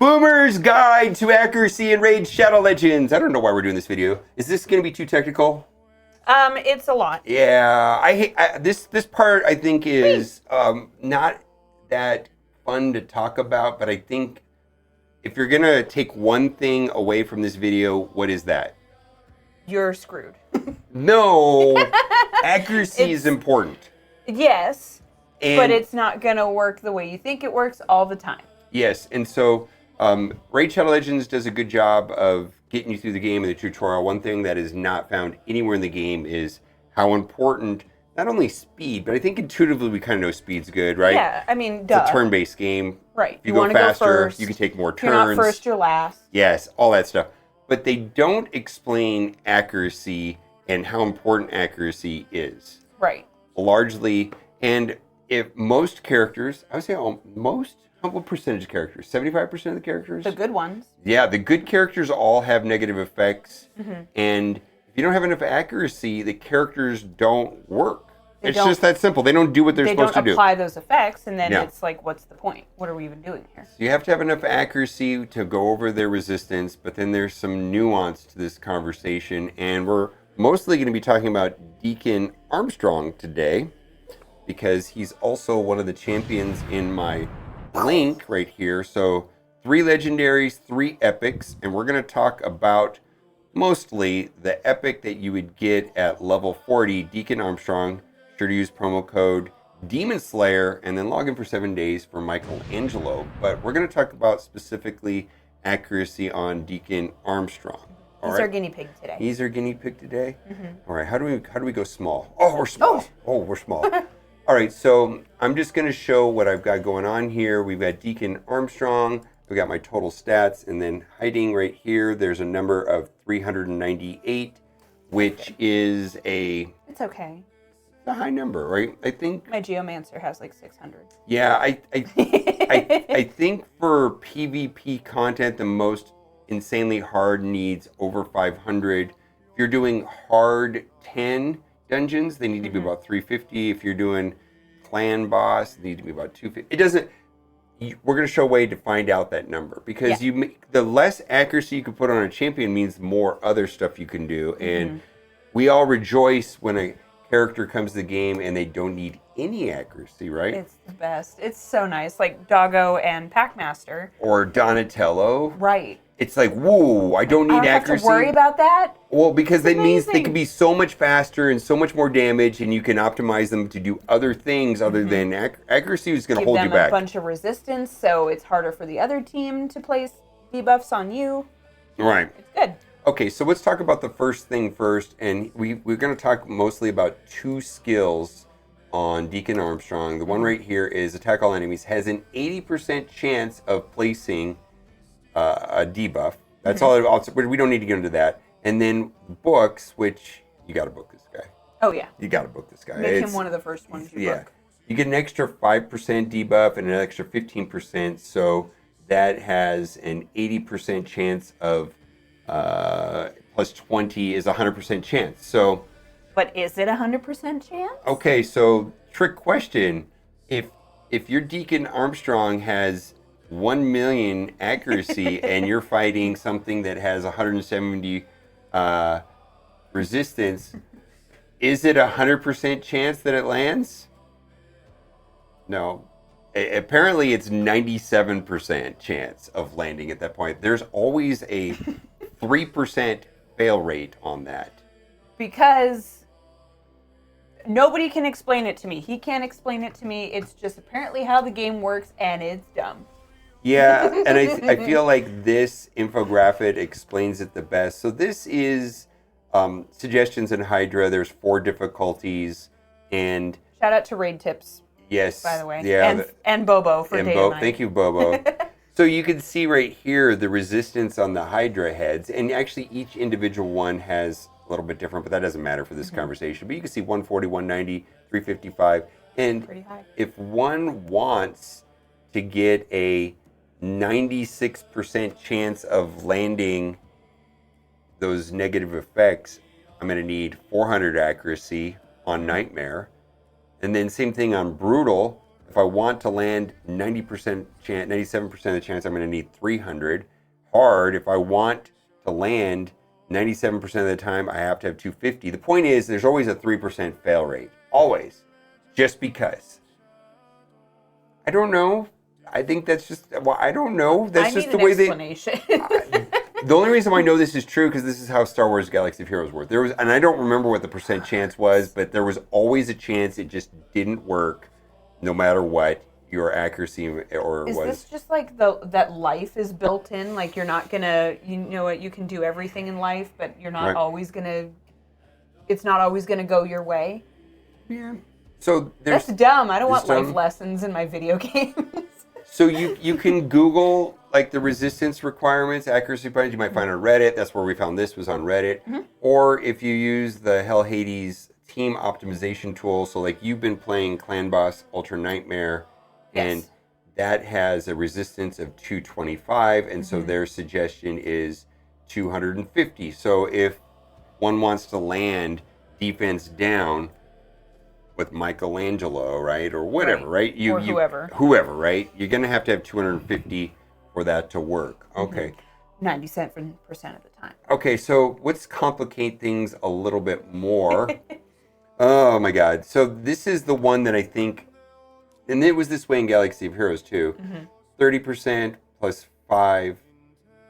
Boomer's Guide to Accuracy in Raid Shadow Legends. I don't know why we're doing this video. Is this going to be too technical? It's a lot. Yeah, I hate this part. I think is not that fun to talk about, but I think if you're gonna take one thing away from this video, what is that? You're screwed. No, accuracy is important. Yes, but it's not gonna work the way you think it works all the time. Yes, and so Raid Shadow Legends does a good job of getting you through the game in the tutorial. One thing that is not found anywhere in the game is how important not only speed, but I think intuitively we kind of know speed's good, right? Yeah, I mean, duh. It's a turn-based game. Right. If you go faster, you can take more turns. If you're not first, you're last. Yes, all that stuff. But they don't explain accuracy and how important accuracy is. Right. Largely, and if most characters, I would say most, what percentage of characters? 75% of the characters? The good ones. Yeah, the good characters all have negative effects. Mm-hmm. And if you don't have enough accuracy, the characters don't work. It's just that simple. They don't do what they're supposed to do. They don't apply those effects, and then it's like, what's the point? What are we even doing here? So you have to have enough accuracy to go over their resistance, but then there's some nuance to this conversation, and we're mostly going to be talking about Deacon Armstrong today, because he's also one of the champions in my link right here. So 3 legendaries, 3 epics, and we're going to talk about mostly the epic that you would get at level 40, Deacon Armstrong. Sure to use promo code Demon Slayer and then log in for 7 days for Michelangelo. But we're going to talk about specifically accuracy on Deacon Armstrong. He's our guinea pig today. He's our guinea pig today? Mm-hmm. All right, how do we go small? Oh, we're small. Oh, we're small. All right, so I'm just going to show what I've got going on here. We've got Deacon Armstrong. We've got my total stats, and then hiding right here, there's a number of 398, which is a... It's okay. A high number, right? I think... My Geomancer has like 600. Yeah, I think for PvP content, the most insanely hard needs over 500. If you're doing hard 10 dungeons, they need to be about 350. If you're doing clan boss, they need to be about 250. It doesn't... We're going to show a way to find out that number, because the less accuracy you can put on a champion means more other stuff you can do. And we all rejoice when a character comes to the game and they don't need any accuracy, right? It's the best. It's so nice. Like Doggo and Packmaster. Or Donatello. Right. It's like, whoa, I don't need accuracy. I don't have to worry about that. Well, because that means they can be so much faster and so much more damage, and you can optimize them to do other things other than accuracy is going to hold you back. Give them a bunch of resistance, so it's harder for the other team to place debuffs on you. Right. It's good. Okay, so let's talk about the first thing first, and we're going to talk mostly about 2 skills on Deacon Armstrong. The one right here is attack all enemies, has an 80% chance of placing a debuff. That's all. We don't need to get into that. And then books, which you got to book this guy. Oh yeah. You got to book this guy. Make him one of the first ones you book. You get an extra 5% debuff and an extra 15%, so that has an 80% chance of plus 20 is 100% chance. So, but is it 100% chance? Okay, so trick question: if your Deacon Armstrong has 1 million accuracy and you're fighting something that has 170 resistance, is it 100% chance that it lands? No. Apparently, it's 97% chance of landing at that point. There's always a 3% fail rate on that. Because nobody can explain it to me. He can't explain it to me. It's just apparently how the game works, and it's dumb. Yeah, and I feel like this infographic explains it the best. So this is suggestions in Hydra. There's 4 difficulties, and... Shout out to Raid Tips. Yes. By the way. Yeah. And Bobo for day and night. Thank you, Bobo. So you can see right here the resistance on the Hydra heads, and actually each individual one has a little bit different, but that doesn't matter for this conversation. But you can see 140, 190, 355. And pretty high. If one wants to get a 96% chance of landing those negative effects, I'm going to need 400 accuracy on Nightmare. And then same thing on Brutal. if I want to land 90% chance, 97% of the chance, I'm going to need 300. Hard, if I want to land 97% of the time, I have to have 250. The point is, there's always a 3% fail rate. Always. Just because. I don't know. I think that's just, well, I don't know. That's just the way they. The only reason why I know this is true because this is how Star Wars Galaxy of Heroes worked. There was, and I don't remember what the percent chance was, but there was always a chance it just didn't work, no matter what your accuracy or is was. Is this just like that life is built in? Like you're not gonna, you know what, you can do everything in life, but you're not always gonna. It's not always gonna go your way. Yeah. So that's dumb. I don't want life lessons in my video games. So you can Google like the resistance requirements, accuracy buttons. You might find on Reddit. That's where we found this was on Reddit. Mm-hmm. Or if you use the Hell Hades team optimization tool. So like you've been playing Clan Boss Ultra Nightmare, and that has a resistance of 225, and so their suggestion is 250. So if one wants to land defense down with Michelangelo, right, or whatever, right? Or whoever, right? You're gonna have to have 250 for that to work. Okay. 97% of the time. Okay, so let's complicate things a little bit more. Oh my God! So this is the one that I think, and it was this way in Galaxy of Heroes too. 30% plus 5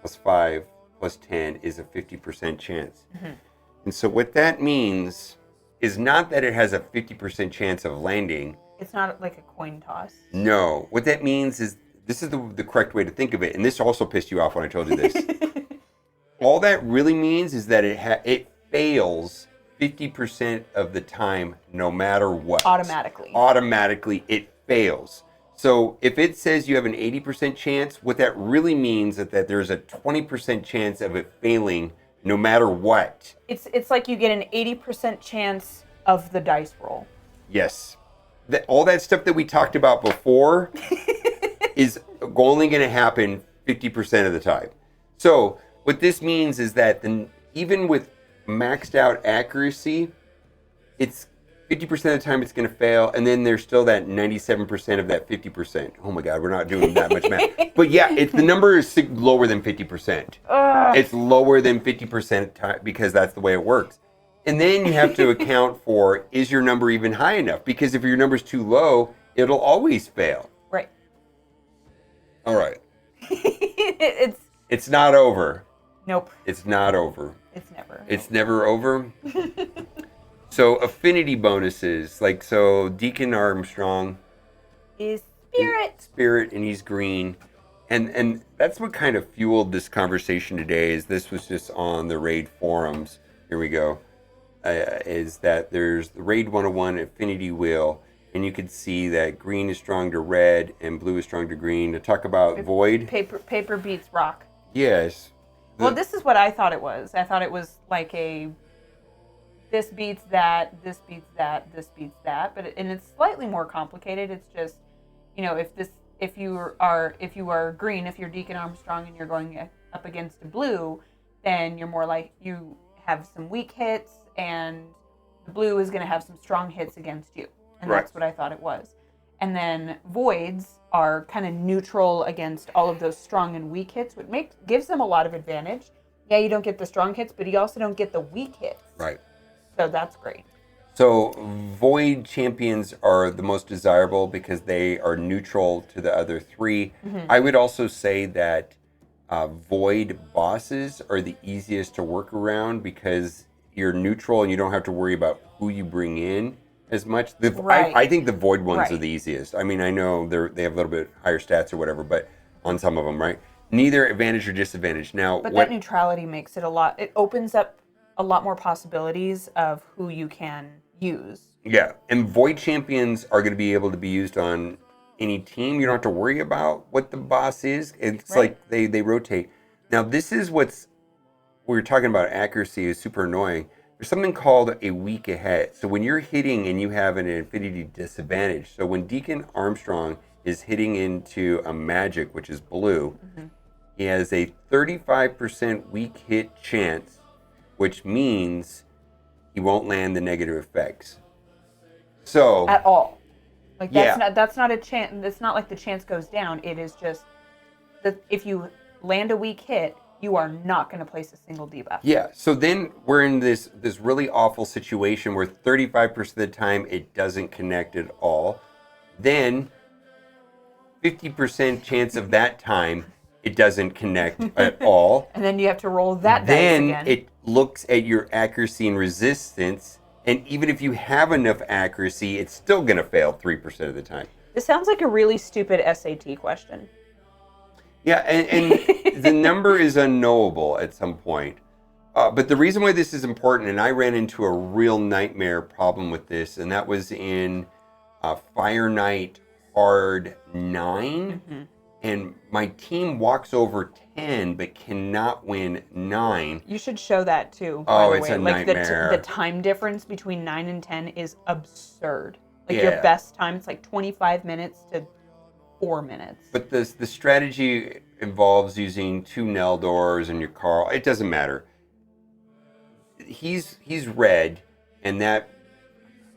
plus 5 plus 10 is a 50% chance. And so what that means is not that it has a 50% chance of landing. It's not like a coin toss. No. What that means is, this is the correct way to think of it, and this also pissed you off when I told you this. All that really means is that it fails 50% of the time, no matter what. Automatically, it fails. So if it says you have an 80% chance, what that really means is that there's a 20% chance of it failing no matter what. It's like you get an 80% chance of the dice roll. Yes. All that stuff that we talked about before is only going to happen 50% of the time. So what this means is that even with maxed out accuracy, it's 50% of the time it's going to fail, and then there's still that 97% of that 50%. Oh my God, we're not doing that much math. But yeah, the number is lower than 50%. It's lower than 50% because that's the way it works. And then you have to account for, is your number even high enough? Because if your number's too low, it'll always fail. Right. All right. It's not over. Nope. It's not over. It's never. It's never over. So affinity bonuses, like so Deacon Armstrong is spirit, and he's green, and that's what kind of fueled this conversation today. Is this was just on the Raid forums. Here we go. Is that there's the Raid 101 affinity wheel, and you can see that green is strong to red and blue is strong to green. To talk about void, paper beats rock. Yes. Well, this is what I thought it was. I thought it was like a. This beats that, this beats that, this beats that, and it's slightly more complicated. It's just, if you are green, if you're Deacon Armstrong and you're going up against a blue, then you're more like you have some weak hits, and the blue is going to have some strong hits against you, and that's what I thought it was. And then voids are kind of neutral against all of those strong and weak hits, which gives them a lot of advantage. Yeah, you don't get the strong hits, but you also don't get the weak hits. Right. So that's great. So void champions are the most desirable because they are neutral to the other three. I would also say that void bosses are the easiest to work around because you're neutral and you don't have to worry about who you bring in as much. I think the void ones are the easiest. I mean, I know they have a little bit higher stats or whatever, but on some of them, right? Neither advantage or disadvantage. Now, but that neutrality makes it it opens up a lot more possibilities of who you can use. Yeah, and void champions are going to be able to be used on any team. You don't have to worry about what the boss is. It's like they rotate. Now, this is we were talking about accuracy is super annoying. There's something called a weak ahead. So when you're hitting and you have an affinity disadvantage, so when Deacon Armstrong is hitting into a magic, which is blue, he has a 35% weak hit chance, which means he won't land the negative effects. So at all. Like Yeah. that's not a chance. It's not like the chance goes down. It is just that if you land a weak hit, you are not going to place a single debuff. Yeah. So then we're in this really awful situation where 35% of the time it doesn't connect at all. Then 50% chance of that time it doesn't connect at all. And then you have to roll that dice Then again. it looks at your accuracy and resistance, and even if you have enough accuracy, it's still going to fail 3% of the time. This sounds like a really stupid SAT question. Yeah, and the number is unknowable at some point. But the reason why this is important, and I ran into a real nightmare problem with this, and that was in Fire Knight Hard 9. Mm-hmm. And my team walks over 10 but cannot win 9. You should show that too. Oh, by the it's way. a like nightmare. The time difference between 9 and 10 is absurd. Like Yeah. your best time, it's like 25 minutes to 4 minutes. But the strategy involves using 2 Neldors and your Carl. It doesn't matter. He's red, and that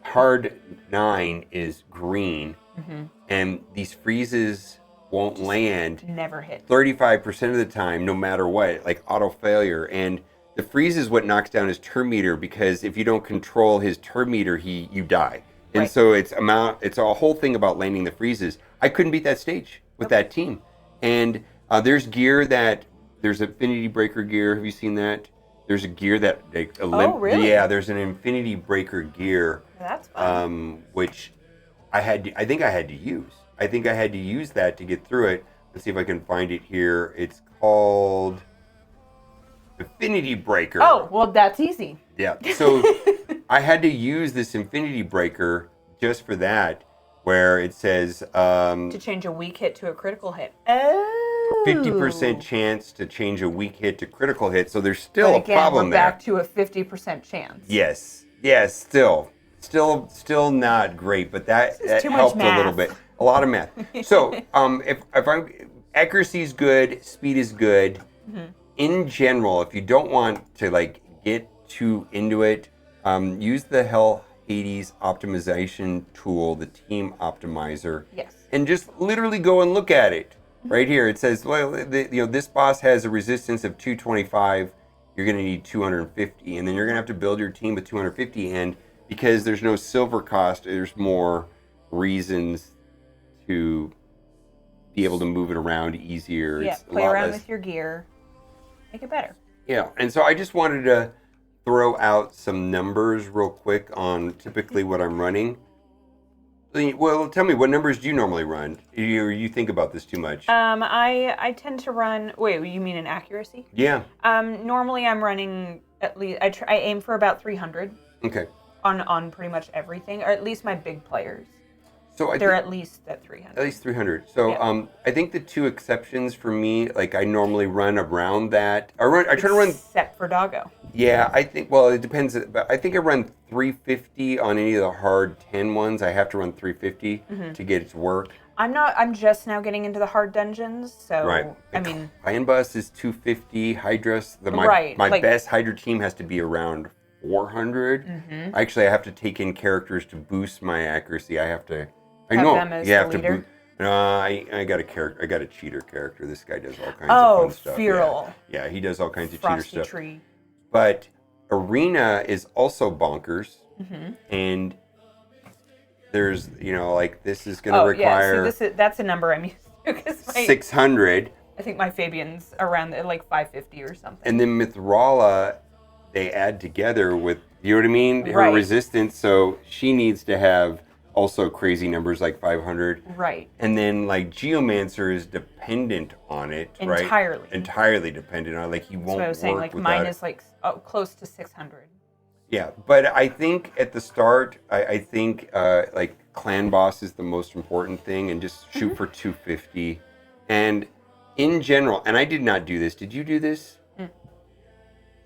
hard 9 is green, Mm-hmm. and these freezes won't land Never hit. 35% of the time, no matter what, like auto failure. And the freeze is what knocks down his turn meter, because if you don't control his turn meter, you die. And Right. so it's a whole thing about landing the freezes. I couldn't beat that stage with that team. And there's gear there's Infinity Breaker gear. Have you seen that? There's a gear that really? Yeah, there's an Infinity Breaker gear, That's fun. which I think I had to use. I think I had to use that to get through it. Let's see if I can find it here. It's called Infinity Breaker. Oh, well, that's easy. Yeah. So I had to use this Infinity Breaker just for that, where it says To change a weak hit to a critical hit. Oh. 50% chance to change a weak hit to critical hit. So there's still But again, a problem we're there. back to a 50% chance. Yes, still not great, but that too much helped math. a little bit. A lot of math. So if accuracy is good, speed is good. Mm-hmm. In general, if you don't want to like get too into it, use the Hell Hades optimization tool, the Team Optimizer. Yes. And just literally go and look at it. Right here, it says, well, this boss has a resistance of 225. You're going to need 250, and then you're going to have to build your team with 250. And because there's no silver cost, there's more reasons to be able to move it around easier. Yeah, It's a play lot around less. with your gear. Make it better. Yeah, and so I just wanted to throw out some numbers real quick on typically what I'm running. Well, tell me, what numbers do you normally run? You think about this too much? I tend to run. Wait, you mean in accuracy? Yeah. Normally I'm running at least. I aim for about 300 Okay. on pretty much everything, or at least my big players. So They're at least at 300. At least 300. So Yeah. I think the two exceptions for me, like I normally run around that. I try to run. Except for Doggo. Yeah, I think. Well, it depends. But I think I run 350 on any of the hard 10 ones. I have to run 350 to get it to work. I'm just now getting into the hard dungeons, so Right. I mean, Iron Bus is 250. Hydra's my Right, like- best Hydra team has to be around 400. Actually, I have to take in characters to boost my accuracy. I have to. I Have know. them as you have the to leader? boost. No, I got a character. I got a cheater character. This guy does all kinds Oh, of fun stuff. Feral. Yeah, he does all kinds of Frosty cheater stuff. Tree. But Arena is also bonkers, and there's like this is going to require Yeah, see, that's a number I'm used to because 600, I think my Fabian's around like 550 or something. and then Mithrala they add together with what I mean, her Right. resistance. So she needs to have also crazy numbers like 500. Right. And then like Geomancer is dependent on it, right? Entirely. Entirely dependent on it. Like he That's won't what I was saying. work Like without mine it. is like close to 600. Yeah, but I think at the start, I think like clan boss is the most important thing, and just shoot for 250. And in general, and I did not do this. Did you do this?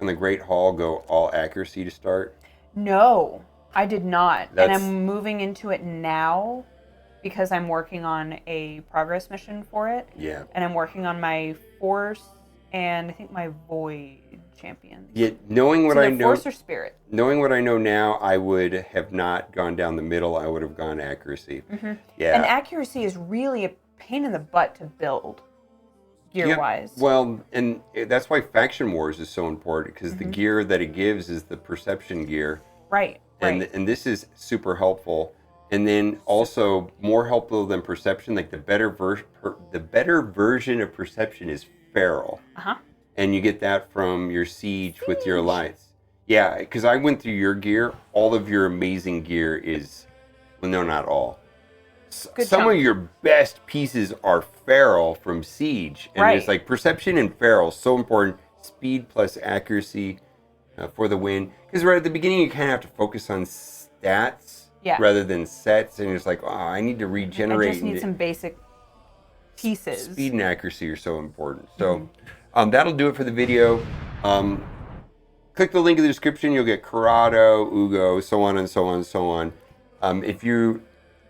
In the Great Hall, go all accuracy to start? No, I did not. And That's- I'm moving into it now because I'm working on a progress mission for it. Yeah. And I'm working on my force and I think my voyage. champions. Yet knowing what It's I either know, force or spirit. knowing what I know now, I would have not gone down the middle. I would have gone accuracy. Yeah. And accuracy is really a pain in the butt to build, gear-wise. Well, and that's why Faction Wars is so important, because the gear that it gives is the perception gear. Right. And this is super helpful. And then also more helpful than perception, like the better version of perception is feral. And you get that from your siege with your lights. Yeah, because I went through your gear. All of your amazing gear is, well, no, not all. Some of your best pieces are feral from siege, and it's like perception and feral, so important. Speed plus accuracy for the win. Because right at the beginning, you kind of have to focus on stats rather than sets, and it's like, oh, I need to regenerate. I just need some basic pieces. Speed and accuracy are so important. So that'll do it for the video. Click the link in the description. You'll get Corrado, Ugo, so on and so on and so on. If you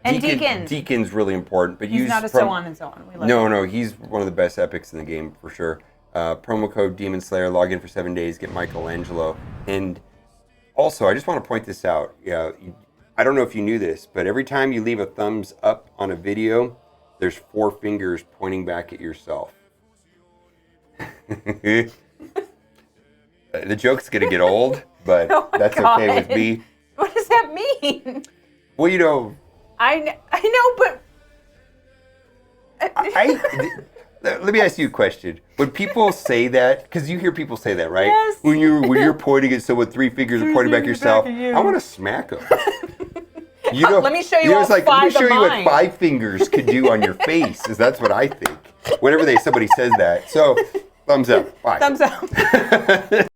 Deacon. Deacon's really important, but he's not a so on and so on. We love no, he's one of the best epics in the game for sure. Promo code Demon Slayer. Log in for 7 days. Get Michelangelo. And also, I just want to point this out. Yeah, I don't know if you knew this, but every time you leave a thumbs up on a video, there's 4 fingers pointing back at yourself. The joke's gonna get old, but that's okay with me. What does that mean? Well, you know. I know, but let me ask you a question. When people say that, because you hear people say that, right? Yes. When you're pointing at someone, 3 fingers are pointing back at yourself. I want to smack them. You know, let me show you all it's like, 5 let me show of you mine. what 5 fingers could do on your face. Is that's what I think. Whenever somebody says that. So, thumbs up. Bye. Thumbs up.